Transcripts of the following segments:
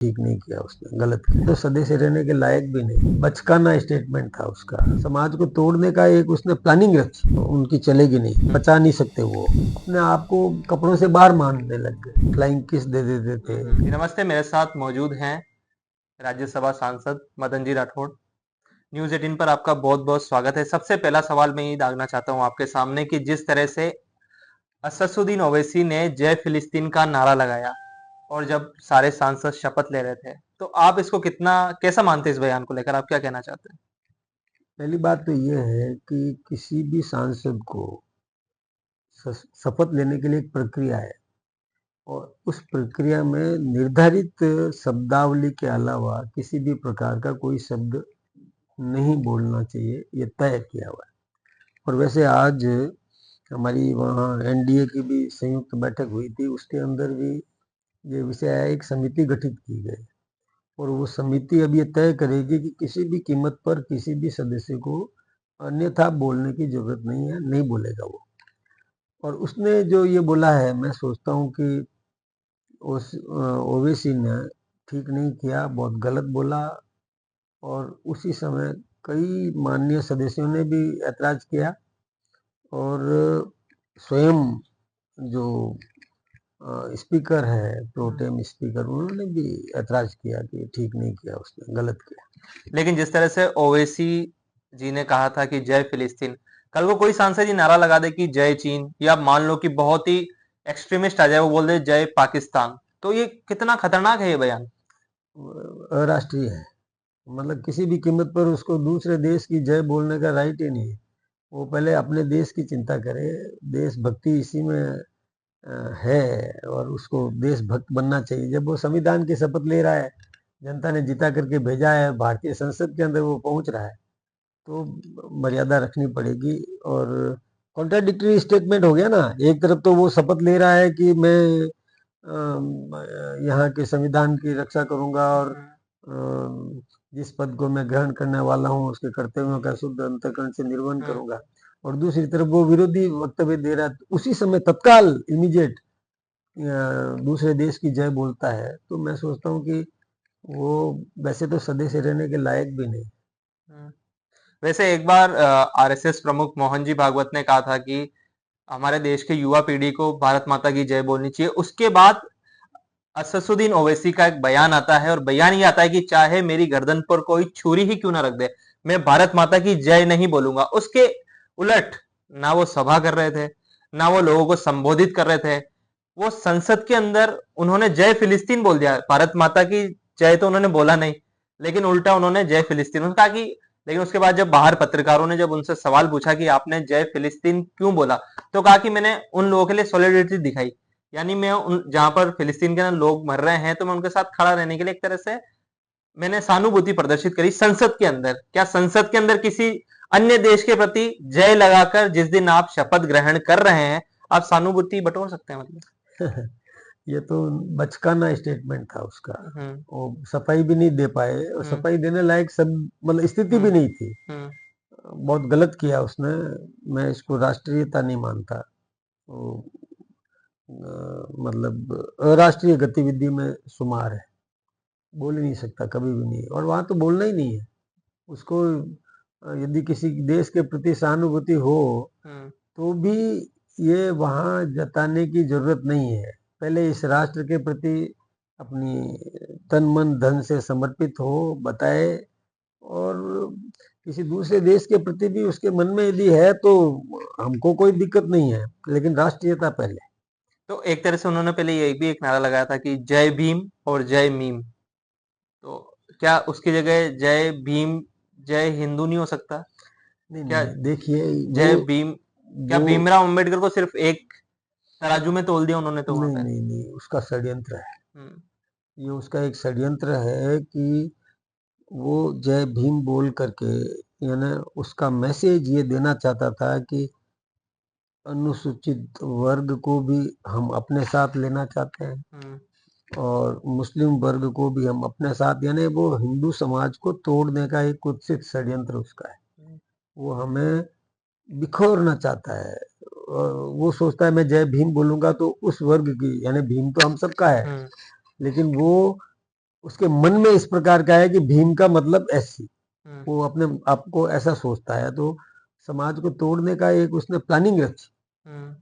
ठीक नहीं किया उसने, गलत किया। तो सदे से रहने के लायक भी नहीं, बचकाना स्टेटमेंट था उसका। समाज को तोड़ने का एक उसने प्लानिंग रखी, उनकी चलेगी नहीं, बचा नहीं सकते वो। अपने आप को कपड़ों से बाहर मारने लग गए, फ्लाइंग किस दे देते थे। जी, नमस्ते। मेरे साथ मौजूद हैं राज्यसभा सांसद मदन जी राठौड़। न्यूज 18 पर आपका बहुत बहुत स्वागत है। सबसे पहला सवाल मैं ये दागना चाहता हूँ आपके सामने कि जिस तरह से असदुद्दीन ओवैसी ने जय फिलिस्तीन का नारा लगाया और जब सारे सांसद शपथ ले रहे थे, तो आप इसको कितना कैसा मानते हैं? इस बयान को लेकर आप क्या कहना चाहते हैं? पहली बात तो ये है कि किसी भी सांसद को शपथ लेने के लिए एक प्रक्रिया है, और उस प्रक्रिया में निर्धारित शब्दावली के अलावा किसी भी प्रकार का कोई शब्द नहीं बोलना चाहिए, ये तय किया हुआ है। और वैसे आज हमारी वहाँ एनडीए की भी संयुक्त बैठक हुई थी, उसके अंदर भी ये विषय आया, एक समिति गठित की गई, और वो समिति अब ये तय करेगी कि किसी भी कीमत पर किसी भी सदस्य को अन्यथा बोलने की जरूरत नहीं है, नहीं बोलेगा वो। और उसने जो ये बोला है, मैं सोचता हूँ कि उस ओवैसी ने ठीक नहीं किया, बहुत गलत बोला। और उसी समय कई माननीय सदस्यों ने भी ऐतराज किया, और स्वयं जो स्पीकर है, प्रोटेम स्पीकर, उन्होंने भी ऐतराज किया कि ठीक नहीं किया उसने, गलत किया। लेकिन जिस तरह से ओवैसी जी ने कहा था कि जय फिलिस्तीन, कल को कोई सांसद जी नारा लगा दे कि जय चीन, या मान लो कि बहुत ही एक्सट्रीमिस्ट आ जाए, वो बोल दे जय पाकिस्तान, तो ये कितना खतरनाक है ये बयान? अराष्ट्रीय है, मतलब किसी भी कीमत पर उसको दूसरे देश की जय बोलने का राइट ही नहीं है। वो पहले अपने देश की चिंता करे, देशभक्ति इसी में है, और उसको देशभक्त बनना चाहिए। जब वो संविधान की शपथ ले रहा है, जनता ने जिता करके भेजा है, भारतीय संसद के अंदर वो पहुंच रहा है, तो मर्यादा रखनी पड़ेगी। और कॉन्ट्राडिक्टरी स्टेटमेंट हो गया ना, एक तरफ तो वो शपथ ले रहा है कि मैं यहाँ के संविधान की रक्षा करूंगा, और जिस पद को मैं ग्रहण करने वाला हूँ उसके कर्तव्यों का शुद्ध अंतःकरण से निर्वहन करूंगा, और दूसरी तरफ वो विरोधी वक्तव्य दे रहा है, उसी समय तत्काल इमीडिएट दूसरे देश की जय बोलता है। तो मैं सोचता हूँ कि वो वैसे तो सदे से रहने के लायक भी नहीं। वैसे एक बार आरएसएस प्रमुख मोहन जी भागवत ने कहा था कि हमारे देश के युवा पीढ़ी को भारत माता की जय बोलनी चाहिए। उसके बाद असदुद्दीन ओवैसी का एक बयान आता है, और बयान ये आता है कि चाहे मेरी गर्दन पर कोई छुरी ही क्यों ना रख दे, मैं भारत माता की जय नहीं बोलूंगा। उसके उलट ना वो सभा कर रहे थे, ना वो लोगों को संबोधित कर रहे थे, वो संसद के अंदर उन्होंने जय फिलिस्तीन बोल दिया। भारत माता की जय तो उन्होंने बोला नहीं, लेकिन उल्टा उन्होंने जय फिलिस्तीन उन्होंने कहा कि, लेकिन उसके बाद जब बाहर पत्रकारों ने जब उनसे सवाल पूछा कि आपने जय फिलिस्तीन क्यों बोला, तो कहा कि मैंने उन लोगों के लिए सॉलिडेरिटी दिखाई, यानी मैं उन जहां पर फिलिस्तीन के अंदर लोग मर रहे हैं तो मैं उनके साथ खड़ा रहने के लिए एक तरह से मैंने सहानुभूति प्रदर्शित करी संसद के अंदर। क्या संसद के अंदर किसी अन्य देश के प्रति जय लगाकर जिस दिन आप शपथ ग्रहण कर रहे हैं, आप सहानुभूति बटोर सकते हैं? मतलब ये तो बचकाना स्टेटमेंट था उसका। हम्म वो सफाई भी नहीं दे पाए, और हम्म सफाई देने लायक सब मतलब स्थिति भी हम्म नहीं थी। हम्म बहुत गलत किया उसने। मैं इसको राष्ट्रीयता नहीं मानता। वो मतलब अराष्ट्रीय गतिविधि में शुमार है, बोल ही नहीं सकता, कभी भी नहीं। और वहां तो बोलना ही नहीं है उसको। यदि किसी देश के प्रति सहानुभूति हो, हम्म तो भी ये वहाँ जताने की जरूरत नहीं है। पहले इस राष्ट्र के प्रति अपनी तन मन धन से समर्पित हो, बताए। और किसी दूसरे देश के प्रति भी उसके मन में यदि है तो हमको कोई दिक्कत नहीं है, लेकिन राष्ट्रीयता पहले। तो एक तरह से उन्होंने पहले ये भी एक नारा लगाया था कि जय भीम और जय मीम, तो क्या उसकी जगह जय भीम जय हिंदू नहीं हो सकता? नहीं क्या नहीं, देखिए वो जय भीम, क्या वो भीमराव अंबेडकर को सिर्फ एक तराजू में तोल दिया उन्होंने तो वहां नहीं पे? नहीं नहीं, उसका षड्यंत्र है। हम्म ये उसका एक षड्यंत्र है कि वो जय भीम बोल करके, यानी उसका मैसेज ये देना चाहता था कि अनुसूचित वर्ग को भी हम अपने साथ लेना चाहते हैं, हम्म और मुस्लिम वर्ग को भी हम अपने साथ, यानी वो हिंदू समाज को तोड़ने का एक कुत्सित षड्यंत्र उसका है। वो हमें बिखोरना चाहता है। और वो सोचता है मैं जय भीम बोलूंगा तो उस वर्ग की, यानी भीम तो हम सबका है, हम्म लेकिन वो उसके मन में इस प्रकार का है कि भीम का मतलब एससी, हम्म, वो अपने आपको ऐसा सोचता है, तो समाज को तोड़ने का एक उसने प्लानिंग रखी, हम्म,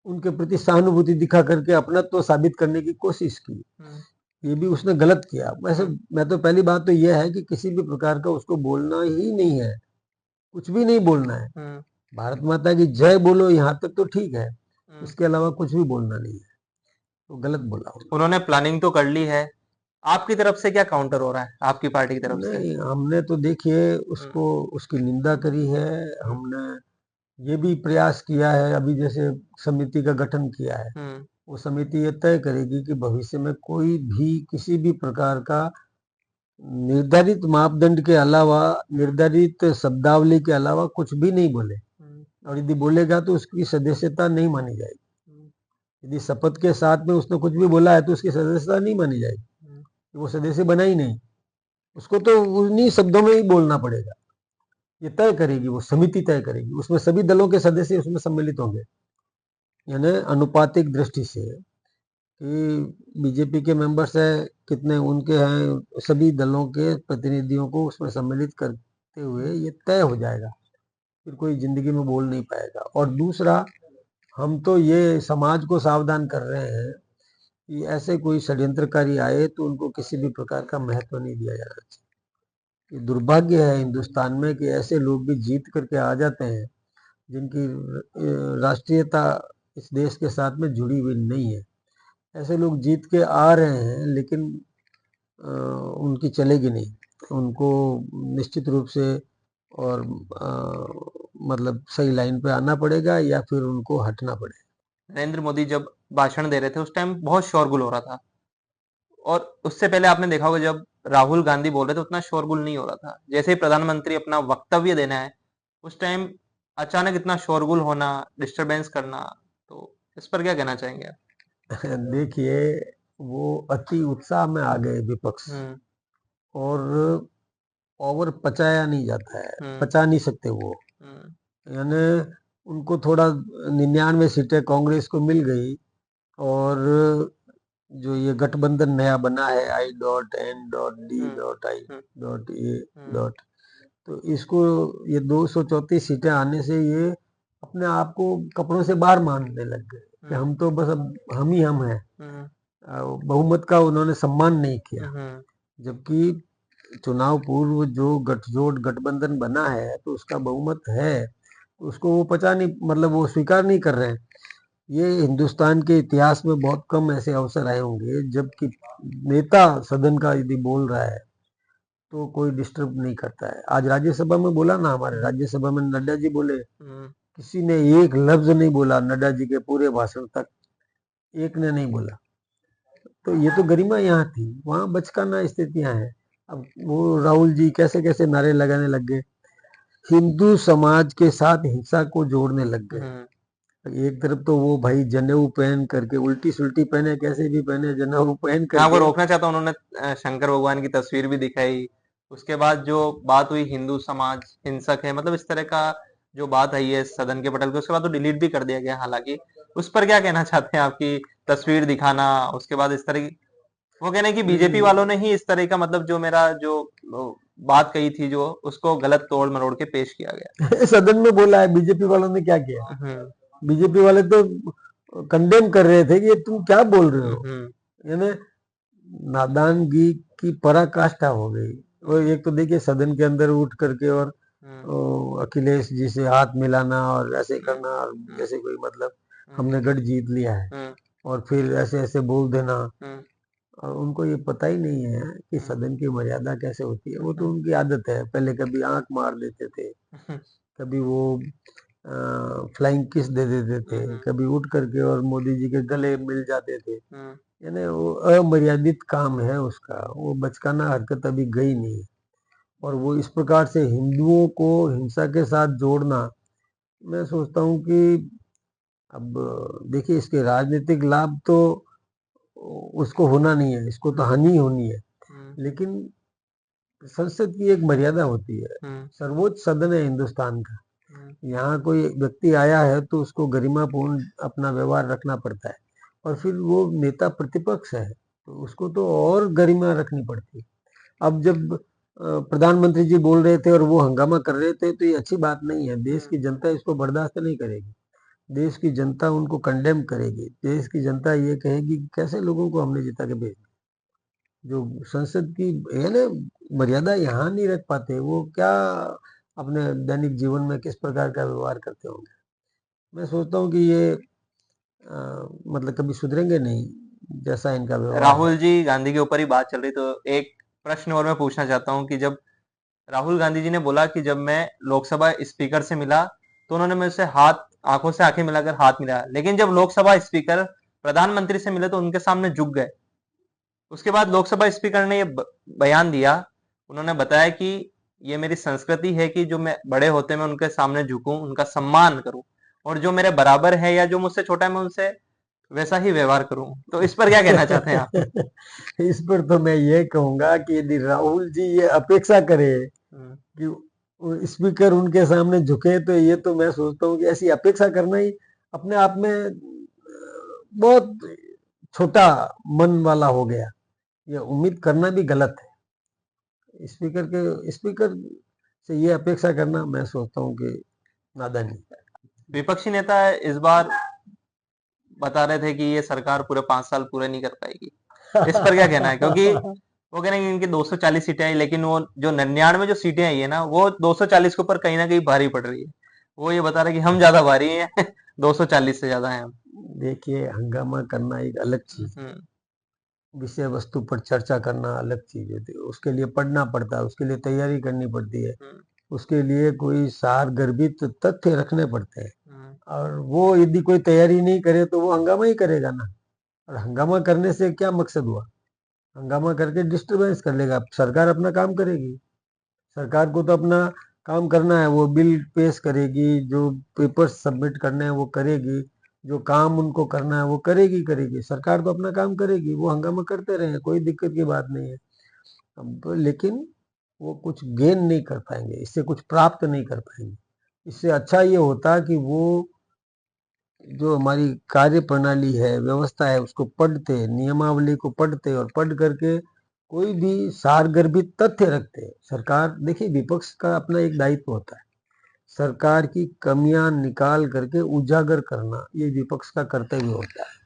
उनके प्रति सहानुभूति दिखा करके अपनत्व तो साबित करने की कोशिश की। हम्म, ये भी उसने गलत किया वैसे। हम्म, मैं तो पहली बात तो यह है कि किसी भी प्रकार का उसको बोलना ही नहीं है, कुछ भी नहीं बोलना है। हम्म, भारत माता की जय बोलो, यहाँ तक तो ठीक है, हम्म। इसके अलावा कुछ भी बोलना नहीं है। तो गलत बोला उन्होंने। उन्होंने प्लानिंग तो कर ली है। आपकी तरफ से क्या काउंटर हो रहा है, आपकी पार्टी की तरफ से? नहीं, हमने तो देखिए हम्म, उसको, उसकी निंदा करी है। हम्म, हमने ये भी प्रयास किया है, अभी जैसे समिति का गठन किया है, हम्म, वो समिति ये तय करेगी कि भविष्य में कोई भी किसी भी प्रकार का निर्धारित मापदंड के अलावा, हम्म, निर्धारित शब्दावली के अलावा कुछ भी नहीं बोले, हम्म, और यदि बोलेगा तो उसकी सदस्यता नहीं मानी जाएगी। हम्म, यदि शपथ के साथ में उसने कुछ भी बोला है तो उसकी सदस्यता नहीं मानी जाएगी, हम्म, वो सदस्य बना ही नहीं। उसको तो उन्हीं शब्दों में ही बोलना पड़ेगा। ये तय करेगी, वो समिति तय करेगी, उसमें सभी दलों के सदस्य उसमें सम्मिलित होंगे, यानी अनुपातिक दृष्टि से कि बीजेपी के मेंबर्स है कितने, उनके हैं, सभी दलों के प्रतिनिधियों को उसमें सम्मिलित करते हुए ये तय हो जाएगा। फिर कोई जिंदगी में बोल नहीं पाएगा। और दूसरा, हम तो ये समाज को सावधान कर रहे हैं कि ऐसे कोई षड्यंत्रकारी आए तो उनको किसी भी प्रकार का महत्व नहीं दिया जाना चाहिए। ये दुर्भाग्य है हिंदुस्तान में कि ऐसे लोग भी जीत करके आ जाते हैं जिनकी राष्ट्रीयता इस देश के साथ में जुड़ी हुई नहीं है। ऐसे लोग जीत के आ रहे हैं, लेकिन उनकी चलेगी नहीं। उनको निश्चित रूप से और मतलब सही लाइन पे आना पड़ेगा या फिर उनको हटना पड़ेगा। नरेंद्र मोदी जब भाषण दे रहे थे उस टाइम बहुत शोरगुल हो रहा था, और उससे पहले आपने देखा होगा जब राहुल गांधी बोल रहे थे उतना शोरगुल नहीं हो रहा था। जैसे ही प्रधानमंत्री अपना वक्तव्य देना है उस टाइम अचानक इतना शोरगुल होना, डिस्टरबेंस करना, तो इस पर क्या कहना चाहेंगे आप? देखिए, वो अति उत्साह में आ गए विपक्ष, हम्म, और ओवर पचाया नहीं जाता है, हम्म, पचा नहीं सकते वो। हम्म, यानी उनको थोड़ा 99 सीटें कांग्रेस को मिल गई, और जो ये गठबंधन नया बना है, I dot N dot D hmm, dot I hmm, dot A hmm, dot, तो इसको ये 234 सीटें आने से ये अपने आप को कपड़ों से बाहर मानने लग गए कि हम्म, हम तो बस अब हम ही हम हैं। हम्म, बहुमत का उन्होंने सम्मान नहीं किया। हम्म, जबकि चुनाव पूर्व जो गठजोड़ गठबंधन बना है तो उसका बहुमत है, तो उसको वो पचा नहीं, मतलब वो स्वीकार नहीं कर रहे हैं। ये हिंदुस्तान के इतिहास में बहुत कम ऐसे अवसर आए होंगे जबकि नेता सदन का यदि बोल रहा है तो कोई डिस्टर्ब नहीं करता है। आज राज्यसभा में बोला ना, हमारे राज्यसभा में नड्डा जी बोले, हम्म, किसी ने एक लफ्ज नहीं बोला नड्डा जी के पूरे भाषण तक, एक ने नहीं बोला। तो ये तो गरिमा यहाँ थी, वहां बचकाना स्थितियां हैं। अब वो राहुल जी कैसे कैसे नारे लगाने लग गए, हिंदू समाज के साथ हिंसा को जोड़ने लग गए। हम्म। एक तरफ तो वो भाई जनेऊ पहन करके, उल्टी सुल्टी पहने, कैसे भी पहने, जनेऊ पहन मैं आपको करके। रोकना चाहता हूँ, उन्होंने शंकर भगवान की तस्वीर भी दिखाई। उसके बाद जो बात हुई हिंदू समाज हिंसक है, मतलब इस तरह का जो बात आई है सदन के पटल पे, उसके बाद तो डिलीट भी कर दिया गया हालांकि। उस पर क्या कहना चाहते हैं? आपकी तस्वीर दिखाना, उसके बाद इस तरह की, वो कहना है कि बीजेपी नहीं, वालों ने ही इस तरह का, मतलब जो मेरा जो बात कही थी जो, उसको गलत तोड़ मरोड़ के पेश किया गया। सदन में बोला है, बीजेपी वालों ने क्या किया? हम्म, बीजेपी वाले तो कंडेम कर रहे थे कि ये तुम क्या बोल रहे हो, हम्म, यानी नादानगी की पराकाष्ठा हो गई। और एक तो देखिए सदन के अंदर उठ करके और हम्म, अखिलेश जी से हाथ मिलाना और ऐसे हम्म, करना, और हम्म, जैसे कोई मतलब हम्म, हमने गढ़ जीत लिया है, हम्म, और फिर ऐसे ऐसे बोल देना। हम्म, और उनको ये पता ही नहीं है कि हम्म, सदन की मर्यादा कैसे होती है। वो तो हम्म, उनकी आदत है, पहले कभी आंख मार देते थे, हम्म, कभी वो फ्लाइंग किस दे देते थे, हम्म, कभी उठ करके और मोदी जी के गले मिल जाते थे। हम्म, यानी वो अमर्यादित काम है उसका, वो बचकाना हरकत अभी गई नहीं। और वो इस प्रकार से हिंदुओं को हिंसा के साथ जोड़ना, मैं सोचता हूँ कि अब देखिए इसके राजनीतिक लाभ तो उसको होना नहीं है, इसको तो हम्म, हानि होनी है। हम्म, लेकिन संसद की एक मर्यादा होती है, हम्म, सर्वोच्च सदन है हिंदुस्तान का। हम्म, यहाँ कोई व्यक्ति आया है तो उसको गरिमापूर्ण अपना व्यवहार रखना पड़ता है। और फिर वो नेता प्रतिपक्ष है, तो उसको तो और गरिमा रखनी पड़ती। अब जब प्रधानमंत्री जी बोल रहे थे और वो हंगामा कर रहे थे, तो ये अच्छी बात नहीं है। देश की जनता इसको बर्दाश्त नहीं करेगी। देश की जनता उनको कंडेम करेगी। देश की जनता ये कहेगी कि कैसे लोगों को हमने जिता के भेज दिया। जो संसद की है ना मर्यादा यहाँ नहीं रख पाते, वो क्या अपने दैनिक जीवन में किस प्रकार का व्यवहार करते होंगे। मैं सोचता हूँ कि ये मतलब कभी सुधरेंगे नहीं, जैसा इनका व्यवहार है। राहुल जी गांधी के ऊपर ही बात चल रही, तो एक प्रश्न और मैं पूछना चाहता हूँ कि जब राहुल गांधी जी ने बोला कि जब मैं लोकसभा स्पीकर से मिला तो उन्होंने मुझसे हाथ, आंखों से आंखें मिलाकर हाथ मिलाया, लेकिन जब लोकसभा स्पीकर प्रधानमंत्री से मिले तो उनके सामने झुक गए। उसके बाद लोकसभा स्पीकर ने ये बयान दिया, उन्होंने बताया कि ये मेरी संस्कृति है कि जो मैं बड़े होते मैं उनके सामने झुकूं, उनका सम्मान करूं, और जो मेरे बराबर है या जो मुझसे छोटा है मैं उनसे वैसा ही व्यवहार करूं। तो इस पर क्या कहना चाहते हैं आप? इस पर तो मैं ये कहूंगा कि यदि राहुल जी ये अपेक्षा करे हम्म, कि स्पीकर उनके सामने झुके, तो ये तो मैं सोचता हूँ कि ऐसी अपेक्षा करना ही अपने आप में बहुत छोटा मन वाला हो गया। ये उम्मीद करना भी गलत है। स्पीकर से ये अपेक्षा करना मैं सोचता हूँ कि नादानी है। विपक्षी नेता इस बार बता रहे थे कि ये सरकार पूरे 5 साल पूरे नहीं कर पाएगी। इस पर क्या कहना है? क्योंकि वो कह रहे हैं कि इनकी 240 सीटें आई, लेकिन वो जो 99 जो सीटें आई है ना, वो 240 के ऊपर कहीं ना कहीं भारी पड़ रही है। वो ये बता रहे हैं कि हम ज्यादा भारी हैं, 240 से ज्यादा हैं हम। देखिए, हंगामा करना एक अलग चीज है, हम्म, विषय वस्तु पर चर्चा करना अलग चीज होती है। उसके लिए पढ़ना पड़ता है, उसके लिए तैयारी करनी पड़ती है, हम्म, उसके लिए कोई सार गर्भित तथ्य रखने पड़ते हैं। हम्म, और वो यदि कोई तैयारी नहीं करे तो वो हंगामा ही करेगा ना। और हंगामा करने से क्या मकसद हुआ? हंगामा करके डिस्टरबेंस कर लेगा। सरकार अपना काम करेगी। सरकार को तो अपना काम करना है, वो बिल पेश करेगी, जो पेपर्स सबमिट करने हैं वो करेगी, जो काम उनको करना है वो करेगी। सरकार तो अपना काम करेगी, वो हंगामा करते रहे, कोई दिक्कत की बात नहीं है। अब लेकिन वो कुछ गेन नहीं कर पाएंगे, इससे कुछ प्राप्त नहीं कर पाएंगे। इससे अच्छा ये होता कि वो जो हमारी कार्य प्रणाली है, व्यवस्था है, उसको पढ़ते, नियमावली को पढ़ते और पढ़ करके कोई भी सारगर्भित तथ्य रखते। सरकार देखिए, विपक्ष का अपना एक दायित्व होता है, सरकार की कमियां निकाल करके उजागर करना, ये विपक्ष का कर्तव्य होता है।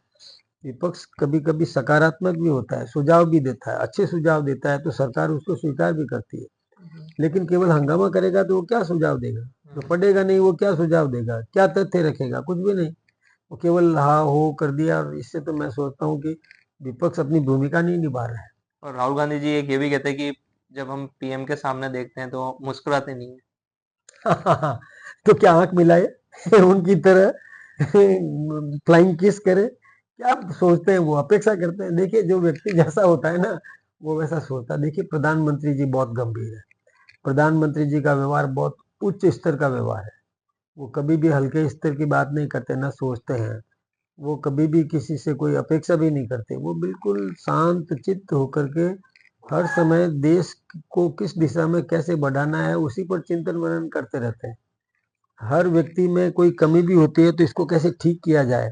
विपक्ष कभी कभी सकारात्मक भी होता है, सुझाव भी देता है, अच्छे सुझाव देता है तो सरकार उसको स्वीकार भी करती है। लेकिन केवल हंगामा करेगा तो वो क्या सुझाव देगा? जो पढ़ेगा नहीं वो क्या सुझाव देगा? क्या तथ्य रखेगा? कुछ भी नहीं। वो केवल हाँ हो कर दिया। और इससे तो मैं सोचता हूँ कि विपक्ष अपनी भूमिका नहीं निभा रहा है। और राहुल गांधी जी एक ये भी कहते हैं कि जब हम पीएम के सामने देखते हैं तो मुस्कुराते नहीं है। तो क्या आंख मिलाए उनकी तरह फ्लाइंग किस करे? क्या सोचते हैं? वो अपेक्षा करते हैं। देखिए, जो व्यक्ति जैसा होता है ना, वो वैसा सोचता है। देखिए, प्रधानमंत्री जी बहुत गंभीर है। प्रधानमंत्री जी का व्यवहार बहुत उच्च स्तर का व्यवहार है। वो कभी भी हल्के स्तर की बात नहीं करते, ना सोचते हैं। वो कभी भी किसी से कोई अपेक्षा भी नहीं करते। वो बिल्कुल शांत चित्त होकर के हर समय देश को किस दिशा में कैसे बढ़ाना है उसी पर चिंतन मनन करते रहते हैं। हर व्यक्ति में कोई कमी भी होती है तो इसको कैसे ठीक किया जाए,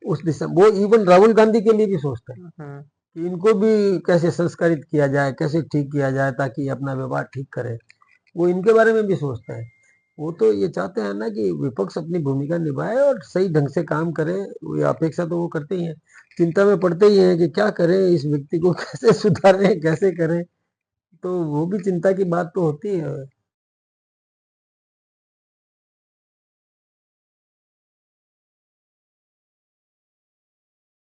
उस दिशा वो इवन राहुल गांधी के लिए भी सोचते हैं हम्म, कि इनको भी कैसे संस्कारित किया जाए, कैसे ठीक किया जाए ताकि ये अपना व्यवहार ठीक करे। वो इनके बारे में भी सोचते हैं। वो तो ये चाहते हैं ना कि विपक्ष अपनी भूमिका निभाए और सही ढंग से काम करे। ये अपेक्षा तो वो करते ही हैं। चिंता में पड़ते ही हैं कि क्या करें, इस व्यक्ति को कैसे सुधारें, कैसे करें। तो वो भी चिंता की बात तो होती है।